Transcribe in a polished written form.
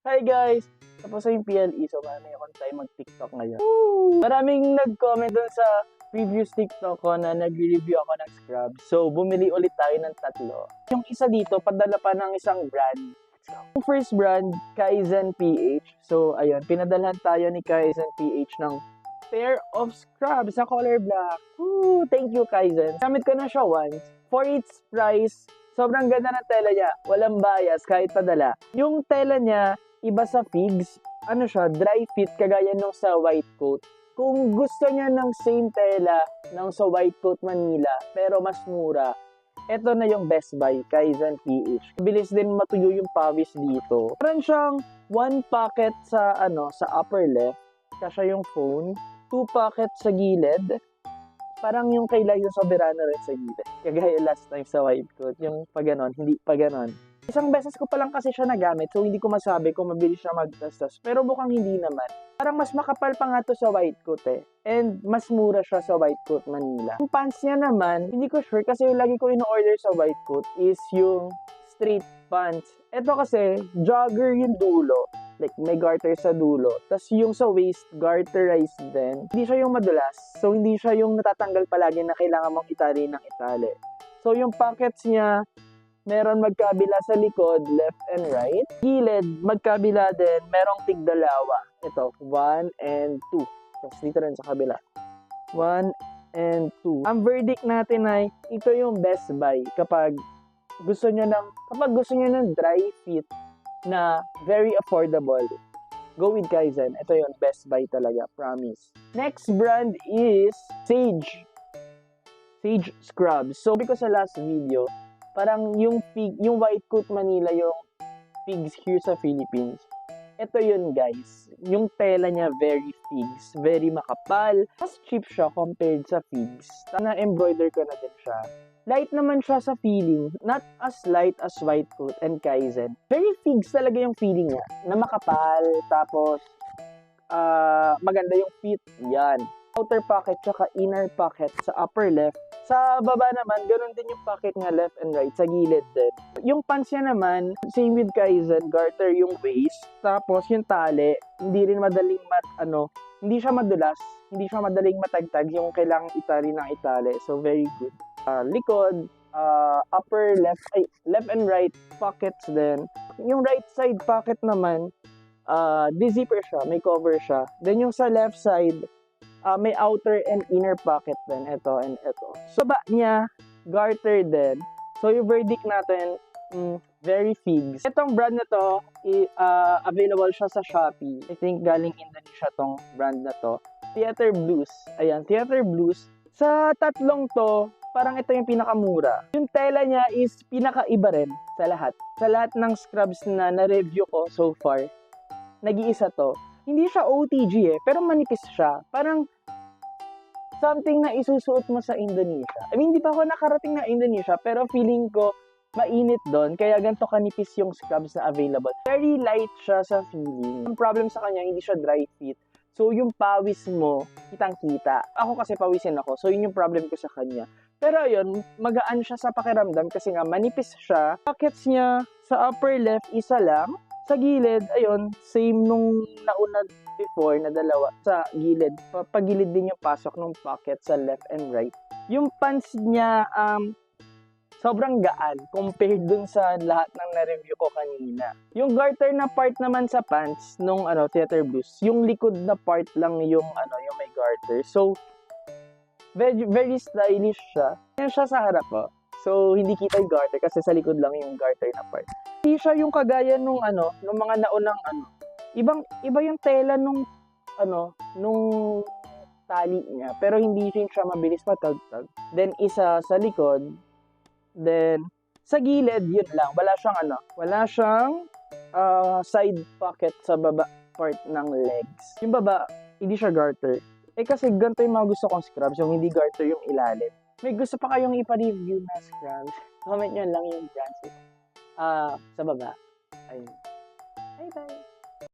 Hi guys! Tapos yung PLE, so marami akong time mag-TikTok ngayon. Maraming nag-comment dun sa previous TikTok ko na nag-review ako ng scrub. So, bumili ulit tayo ng tatlo. Yung isa dito, padala pa ng isang brand. Yung first brand, Kaizen PH. So, ayun, pinadalhan tayo ni Kaizen PH ng pair of scrubs sa color black. Thank you, Kaizen. Gamit ko na siya once. For its price, sobrang ganda ng tela niya. Walang bias kahit padala. Yung tela niya, iba sa figs. Ano siya, dry fit kagaya nung sa white coat. Kung gusto niya ng same tela ng sa white coat Manila, pero mas mura, ito na yung best buy, Kaizen PH. Bilis din matuyo yung pawis dito. Meron siyang 1 pocket sa sa upper left, kasya yung phone, 2 pockets sa gilid. Parang yung kay Liza Soberano rin sa gilid. Kagaya last time sa white coat, yung pa ganon, hindi pa ganon. Isang beses ko pa lang kasi siya nagamit, so hindi ko masabi kung mabilis siya magtastas. Pero mukhang hindi naman. Parang mas makapal pa nga to sa white coat eh. And mas mura siya sa white coat Manila. Yung pants niya naman, hindi ko sure kasi yung lagi ko in-order sa white coat is yung straight pants. Ito kasi, jogger yung dulo. Like, may garter sa dulo. Tapos yung sa waist, garterized din. Hindi siya yung madulas. So, hindi siya yung natatanggal palagi na kailangan mong itali ng itali. So, yung pockets niya, meron magkabila sa likod, left and right. Gilid, magkabila din, merong tigdalawa. Ito, 1 and 2. Tapos dito rin sa kabila. 1 and 2. Ang verdict natin ay, ito yung best buy kapag gusto nyo ng dry fit na very affordable. Go with Kaizen. Ito yung best buy talaga, promise. Next brand is Sage. Sage Scrubs. So, because sa last video, parang yung white coat Manila yung figs here sa Philippines. Ito yun guys. Yung tela niya very figs. Very makapal. Mas cheap siya compared sa figs. Na-embroider ko na din siya. Light naman siya sa feeling. Not as light as white coat and Kaizen. Very figs talaga yung feeling niya. Na makapal. Tapos, maganda yung fit. Yan. Outer pocket tsaka inner pocket sa upper left. Sa baba naman, ganoon din yung pocket nga left and right, sa gilid din. Yung pants niya naman, same with Kaizen, garter yung waist. Tapos yung tali, hindi rin madaling hindi siya madulas, hindi siya madaling matagtag yung kailangang itali ng itali. So very good. Likod, upper left and right pockets din. Yung right side pocket naman, di-zipper siya, may cover siya. Then yung sa left side, may outer and inner pocket din. Ito and ito. So, baba niya, garter din. So, yung verdict natin, very figs. Itong brand na to, available siya sa Shopee. I think galing Indonesia tong brand na to. Theater Blues. Ayan, Theater Blues. Sa tatlong to, parang ito yung pinakamura. Yung tela niya is pinakaiba rin sa lahat. Sa lahat ng scrubs na na-review ko so far, nag-iisa to. Hindi siya OTG pero manipis siya. Parang something na isusuot mo sa Indonesia. I mean, hindi pa ako nakarating na Indonesia, pero feeling ko mainit doon, kaya ganito kanipis yung scrubs na available. Very light siya sa feeling. Ang problem sa kanya, hindi siya dry fit. So, yung pawis mo, kitang-kita. Ako kasi pawisin ako, so yun yung problem ko sa kanya. Pero ayun, magaan siya sa pakiramdam kasi nga manipis siya. Pockets niya sa upper left, isa lang. Sa gilid, ayun, same nung nauna before na dalawa. Sa gilid, pagilid din yung pasok ng pocket sa left and right. Yung pants niya, sobrang gaan compared dun sa lahat ng na-review ko kanina. Yung garter na part naman sa pants nung Theater Blues, yung likod na part lang yung yung may garter. So, very, very stylish siya. Yan siya sa harap So, hindi kita yung garter kasi sa likod lang yung garter na part. Hindi siya yung kagaya nung nung mga naunang iba yung tela nung tali niya, pero hindi rin siya mabilis matagtag. Then isa sa likod, then sa gilid yun lang, wala siyang side pocket sa baba part ng legs. Yung baba, hindi siya garter. Kasi ganito yung mga gusto kong scrubs, yung hindi garter yung ilalim. May gusto pa kayong ipa-review na scrubs? Comment nyo lang yung brands sa baba. Ayun. Bye-bye!